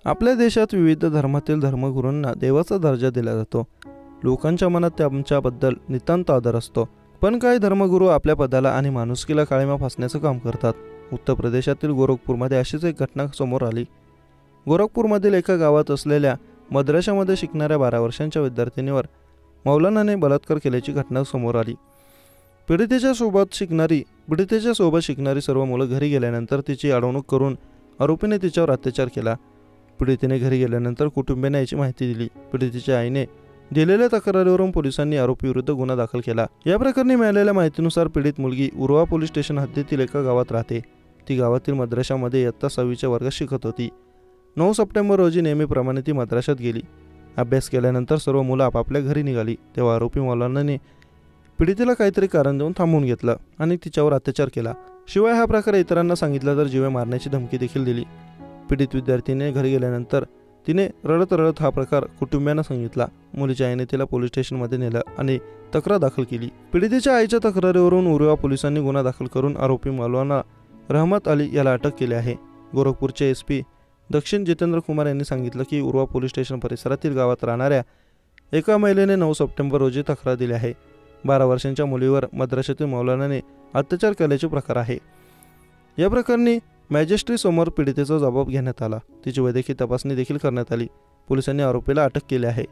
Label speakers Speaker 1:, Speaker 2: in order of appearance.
Speaker 1: आपल्या देशात विविध धर्मातील धर्मगुरूंना देवाचा दर्जा दिला जातो. लोकांच्या मनात त्यांच्याबद्दल नितांत आदर असतो. पण काही धर्मगुरू आपल्या पदाला आणि माणुसकीला काळीमा फासण्याचं काम करतात. उत्तर प्रदेशातील गोरखपूरमध्ये अशीच एक घटना समोर आली. गोरखपूरमधील एका गावात असलेल्या मद्राशामध्ये शिकणाऱ्या 12 वर्षांच्या विद्यार्थिनीवर मौलानाने बलात्कार केल्याची घटना समोर आली. पीडितेच्या सोबत शिकणारी सर्व मुलं घरी गेल्यानंतर तिची अडवणूक करून आरोपीने तिच्यावर अत्याचार केला. पीडितेने घरी गेल्यानंतर कुटुंबियांना याची माहिती दिली. पीडितेच्या आईने दिलेल्या तक्रारीवरून पोलिसांनी आरोपीविरुद्ध गुन्हा दाखल केला. या प्रकरणी मिळालेल्या माहितीनुसार पीडित मुलगी उर्वा पोलीस स्टेशन हद्दीतील एका गावात राहते. ती गावातील मद्राशामध्ये इयत्ता 6वीच्या वर्गात शिकत होती. 9 सप्टेंबर रोजी नेहमीप्रमाणे ती मद्राशात गेली. अभ्यास केल्यानंतर सर्व मुलं आपापल्या घरी निघाली तेव्हा आरोपी मौलानाने पीडितेला काहीतरी कारण देऊन थांबवून घेतलं आणि तिच्यावर अत्याचार केला. शिवाय हा प्रकार इतरांना सांगितला तर जीवे मारण्याची धमकी देखील दिली. पीडित विद्यार्थीने घरी गेल्यानंतर तिने रडत हा प्रकार कुटुंबियांना सांगितला. मुलीच्या आईने तिला पोलीस स्टेशनमध्ये नेलं आणि तक्रार दाखल केली. पीडितेच्या आईच्या तक्रारीवरून उर्वा पोलिसांनी गुन्हा दाखल करून आरोपी मौलाना रहमत अली याला अटक केली आहे. गोरखपूरचे SP दक्षिण जितेंद्र कुमार यांनी सांगितलं की उर्वा पोलीस स्टेशन परिसरातील गावात राहणाऱ्या एका महिलेने 9 सप्टेंबर रोजी तक्रार दिली आहे. 12 वर्षांच्या मुलीवर मद्राशातील मौलानाने अत्याचार केल्याचे प्रकार आहे. या प्रकरणी मॅजिस्ट्रेटसमोर पीडितेचा जबाब घेण्यात आला. तिची वैद्यकीय तपासणी देखील करण्यात आली. पोलिसांनी आरोपीला अटक केली आहे.